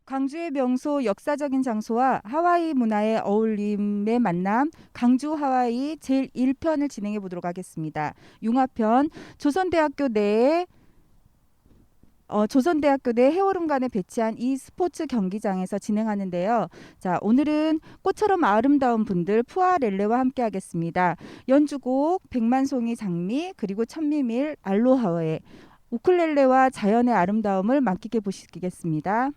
광주의 명소 역사적인 장소와 하와이 문화의 어울림의 만남, 강주 하와이 제1편을 진행해 보도록 하겠습니다. 융합편, 조선대학교 내 해오름관에 배치한 이 스포츠 경기장에서 진행하는데요. 자, 오늘은 꽃처럼 아름다운 분들 푸아렐레와 함께 하겠습니다. 연주곡 백만송이 장미 그리고 천미밀 알로하의 우쿨렐레와 자연의 아름다움을 만끽해 보시겠습니다.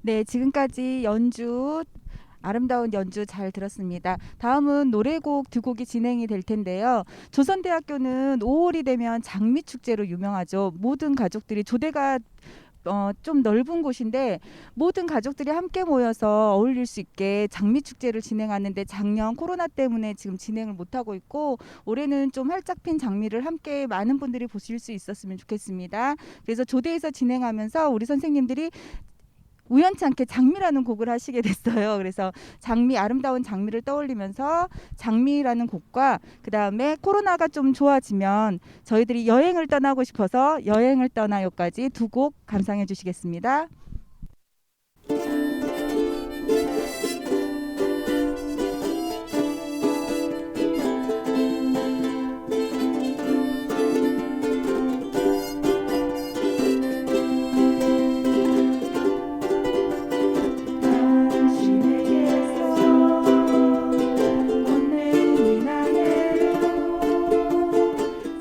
네, 지금까지 연주 아름다운 연주 잘 들었습니다. 다음은 노래곡 두 곡이 진행이 될 텐데요. 조선대학교는 5월이 되면 장미축제로 유명하죠. 모든 가족들이 조대가 좀 넓은 곳인데 모든 가족들이 함께 모여서 어울릴 수 있게 장미축제를 진행하는데 작년 코로나 때문에 지금 진행을 못하고 있고 올해는 좀 활짝 핀 장미를 함께 많은 분들이 보실 수 있었으면 좋겠습니다. 그래서 조대에서 진행하면서 우리 선생님들이 우연치 않게 장미라는 곡을 하시게 됐어요. 그래서 장미 아름다운 장미를 떠올리면서 장미라는 곡과 그다음에 코로나가 좀 좋아지면 저희들이 여행을 떠나고 싶어서 여행을 떠나요까지 두 곡 감상해 주시겠습니다.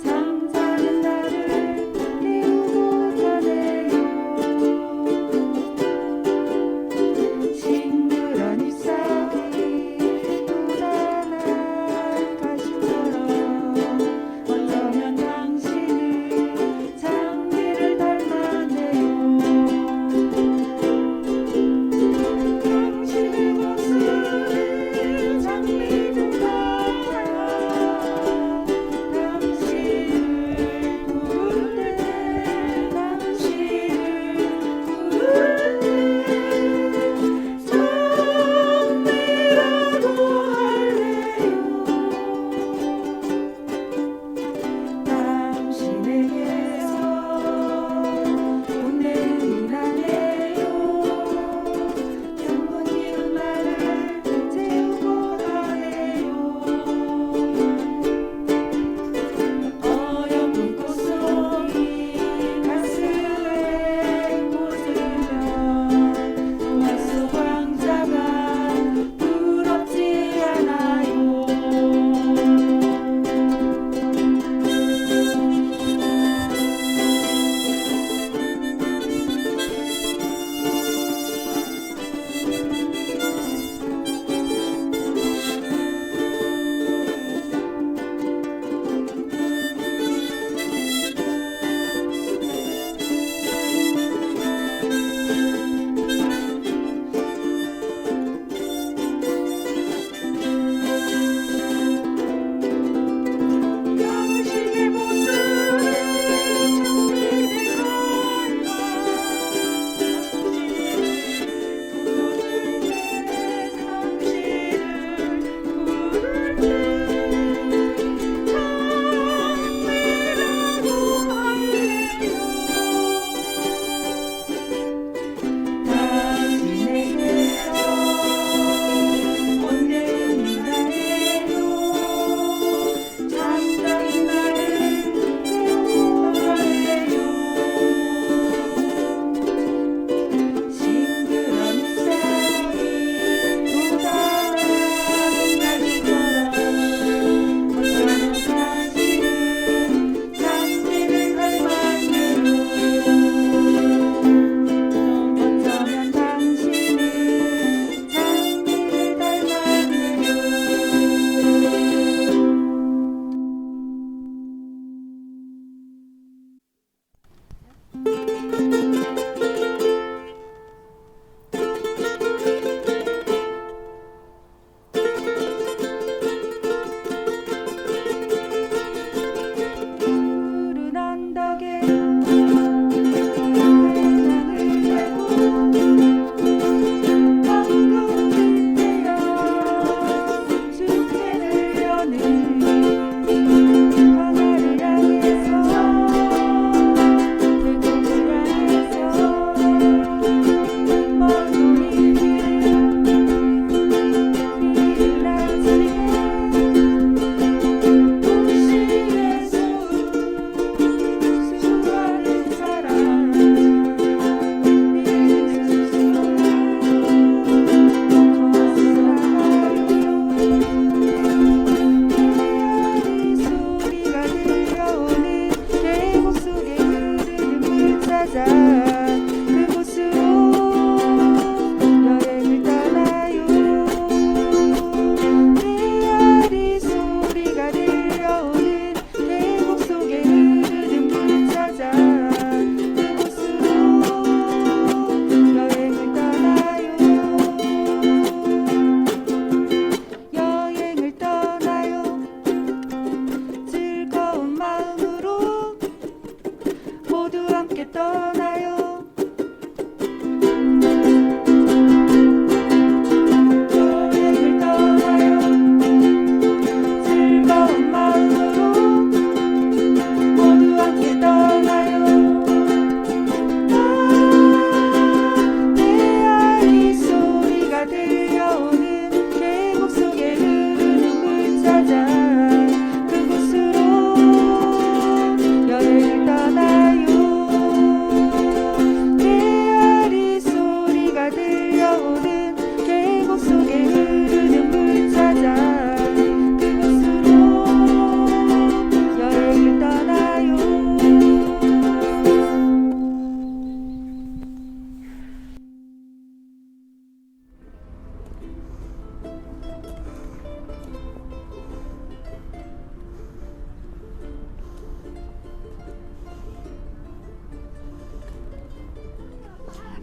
잠자는 나를 깨우고 자네요.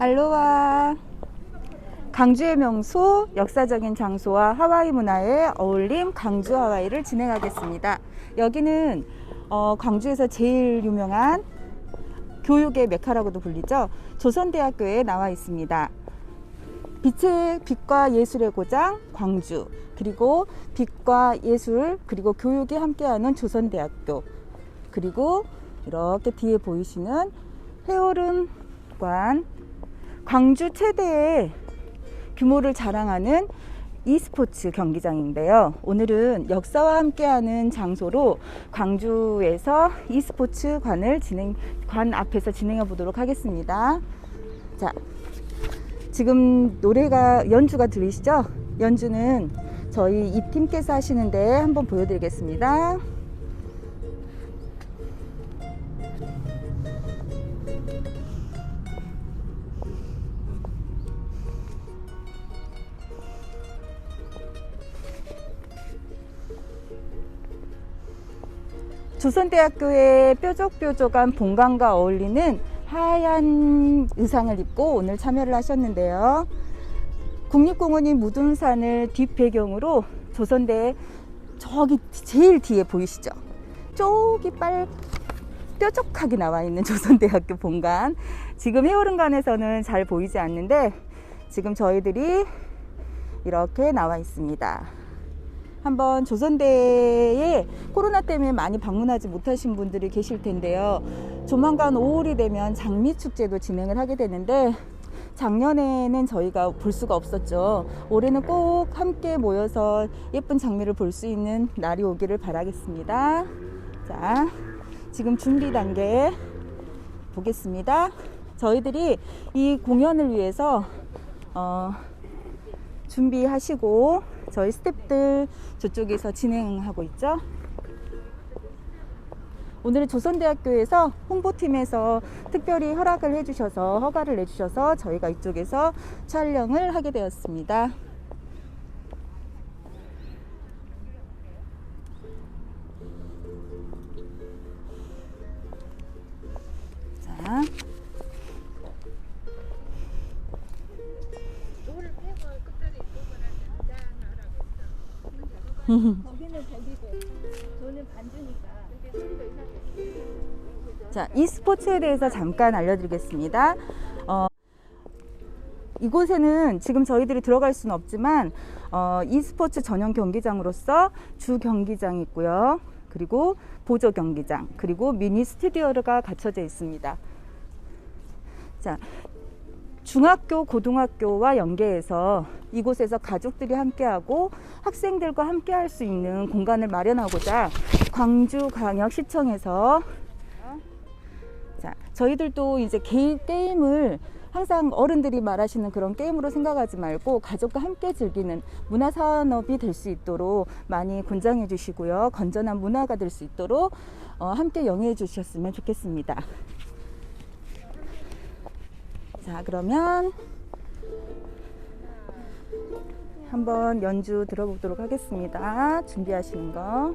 알로하. 강주의 명소, 역사적인 장소와 하와이 문화의 어울림 강주 하와이를 진행하겠습니다. 여기는 광주에서 제일 유명한 교육의 메카라고도 불리죠. 조선대학교에 나와 있습니다. 빛과 예술의 고장 광주, 그리고 빛과 예술 그리고 교육이 함께하는 조선대학교, 그리고 이렇게 뒤에 보이시는 해오름관, 광주 최대의 규모를 자랑하는 e스포츠 경기장인데요. 오늘은 역사와 함께하는 장소로 광주에서 e스포츠 관 앞에서 진행해 보도록 하겠습니다. 자, 지금 연주가 들리시죠? 연주는 저희 이 팀께서 하시는데 한번 보여드리겠습니다. 조선대학교의 뾰족뾰족한 본관과 어울리는 하얀 의상을 입고 오늘 참여를 하셨는데요. 국립공원인 무등산을 뒷배경으로 조선대 저기 제일 뒤에 보이시죠? 저기 뾰족하게 나와 있는 조선대학교 본관. 지금 해오름관에서는 잘 보이지 않는데 지금 저희들이 이렇게 나와 있습니다. 한번 조선대에 코로나 때문에 많이 방문하지 못하신 분들이 계실 텐데요. 조만간 5월이 되면 장미축제도 진행을 하게 되는데 작년에는 저희가 볼 수가 없었죠. 올해는 꼭 함께 모여서 예쁜 장미를 볼 수 있는 날이 오기를 바라겠습니다. 자, 지금 준비 단계 보겠습니다. 저희들이 이 공연을 위해서 준비하시고 저희 스태프들 저쪽에서 진행하고 있죠. 오늘은 조선대학교에서 홍보팀에서 특별히 허가를 내주셔서 저희가 이쪽에서 촬영을 하게 되었습니다. 자, 거기는 거기고 저는 반주니까. 자, e스포츠에 대해서 잠깐 알려드리겠습니다. 이곳에는 지금 저희들이 들어갈 수는 없지만 e스포츠 전용 경기장으로서 주 경기장이 있고요. 그리고 보조 경기장, 그리고 미니 스튜디오가 갖춰져 있습니다. 자, 중학교, 고등학교와 연계해서 이곳에서 가족들이 함께하고 학생들과 함께할 수 있는 공간을 마련하고자 광주광역시청에서 자, 저희들도 이제 게임을 항상 어른들이 말하시는 그런 게임으로 생각하지 말고 가족과 함께 즐기는 문화산업이 될 수 있도록 많이 권장해 주시고요. 건전한 문화가 될 수 있도록 함께 영위해 주셨으면 좋겠습니다. 자, 그러면 한번 연주 들어보도록 하겠습니다. 준비하시는 거.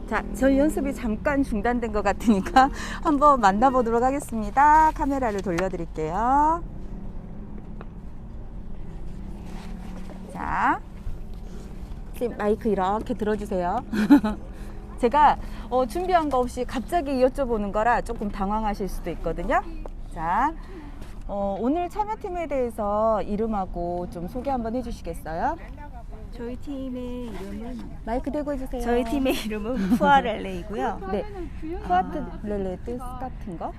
자, 저희 연습이 잠깐 중단된 것 같으니까 한번 만나보도록 하겠습니다. 카메라를 돌려드릴게요. 자, 마이크 이렇게 들어주세요. 제가 준비한 거 없이 갑자기 여쭤보는 거라 조금 당황하실 수도 있거든요. 자, 오늘 참여팀에 대해서 이름하고 좀 소개 한번 해주시겠어요? 저희 팀의 이름은 마이크 대고 해주세요. 저희 팀의 이름은 푸아렐레이고요. 네, 푸아렐레 뜻 같은 거?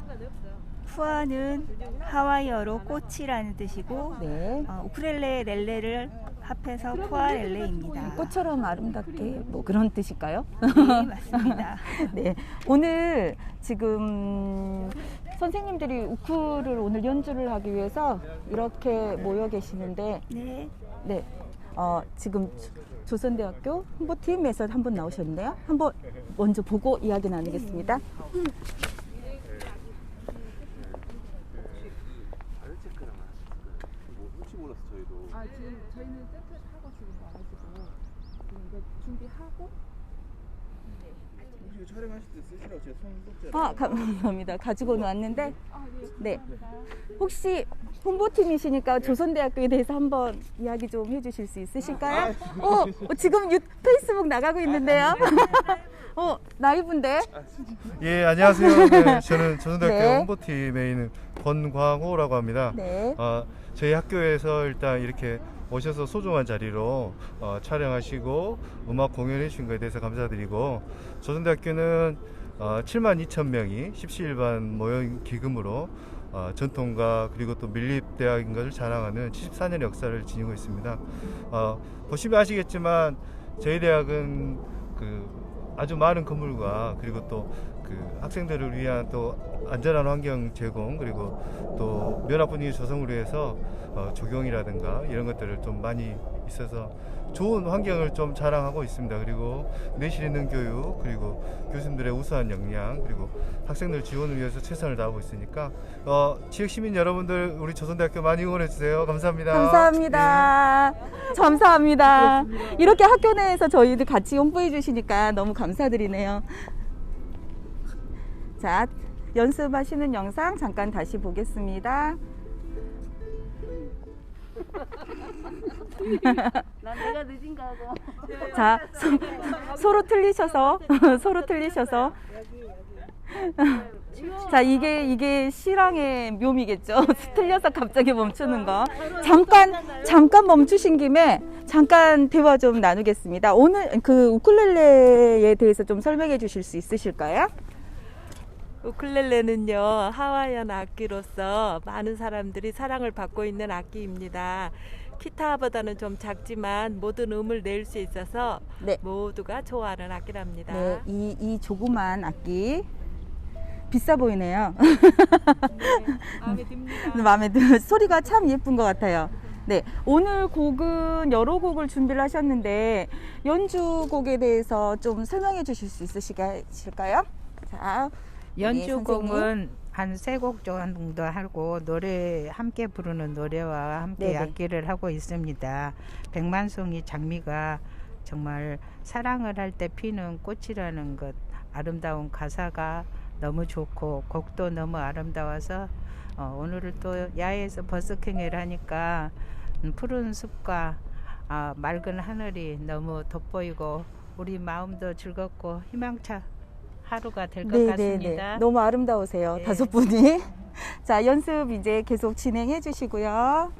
푸아는 하와이어로 꽃이라는 뜻이고, 네. 우쿨렐레 렐레를 합해서 푸아렐레입니다. 꽃처럼 아름답게 뭐 그런 뜻일까요? 네, 맞습니다. 네, 오늘 지금 선생님들이 우쿨을 오늘 연주를 하기 위해서 이렇게 모여 계시는데, 네. 네, 지금 조선대학교 홍보팀에서 한 분 나오셨는데요. 한번 먼저 보고 이야기 나누겠습니다. 혹시 몰라서 저희도. 지금 저희는 세트를 하고 지금 와가지고 지금 이거 준비하고. 혹시 촬영하실 때 쓰시라고 제가 손 감사합니다. 가지고는 왔는데, 네. 혹시 홍보팀이시니까 조선대학교에 대해서 한번 이야기 좀 해주실 수 있으실까요? 지금 페이스북 나가고 있는데요. 나이분데. 예, 안녕하세요. 네, 저는 조선대학교 네. 홍보팀에 있는 권광호라고 합니다. 네. 저희 학교에서 일단 이렇게 오셔서 소중한 자리로 촬영하시고 음악 공연해 주신 것에 대해서 감사드리고, 조선대학교는 72,000명이 17일반 모형 기금으로 전통과 그리고 또 밀립대학인 것을 자랑하는 74년의 역사를 지니고 있습니다. 보시면 아시겠지만 저희 대학은 아주 많은 건물과 그리고 또 학생들을 위한 또 안전한 환경 제공, 그리고 또 면학 분위기 조성을 위해서 조경이라든가 이런 것들을 좀 많이 있어서 좋은 환경을 좀 자랑하고 있습니다. 그리고 내실 있는 교육, 그리고 교수님들의 우수한 역량, 그리고 학생들 지원을 위해서 최선을 다하고 있으니까 지역 시민 여러분들 우리 조선대학교 많이 응원해 주세요. 감사합니다. 감사합니다. 감사합니다. 이렇게 학교 내에서 저희들 같이 홍보해 주시니까 너무 감사드리네요. 자, 연습하시는 영상 잠깐 다시 보겠습니다. 난 내가 늦은가 하고. 자, 서로 틀리셔서 서로 틀리셔서. 자, 이게 실황의 묘미겠죠. 틀려서 갑자기 멈추는 거. 잠깐 멈추신 김에 잠깐 대화 좀 나누겠습니다. 오늘 우쿨렐레에 대해서 좀 설명해 주실 수 있으실까요? 우쿨렐레는요, 하와이안 악기로서 많은 사람들이 사랑을 받고 있는 악기입니다. 기타보다는 좀 작지만 모든 음을 낼 수 있어서 네. 모두가 좋아하는 악기랍니다. 네, 이 조그만 악기 비싸 보이네요. 마음에 듭니다. 마음에 들어요. 소리가 참 예쁜 것 같아요. 네, 오늘 곡은 여러 곡을 준비를 하셨는데 연주곡에 대해서 좀 설명해 주실 수 있으실까요? 자, 연주곡은 한 3곡 정도 하고 노래 함께 부르는 노래와 함께 네네. 악기를 하고 있습니다. 백만송이 장미가 정말 사랑을 할 때 피는 꽃이라는 것, 아름다운 가사가 너무 좋고 곡도 너무 아름다워서 오늘을 또 야외에서 버스킹을 하니까 푸른 숲과 맑은 하늘이 너무 돋보이고 우리 마음도 즐겁고 희망차 하루가 될 것 같습니다. 너무 아름다우세요. 네. 5분이. 자, 연습 이제 계속 진행해 주시고요.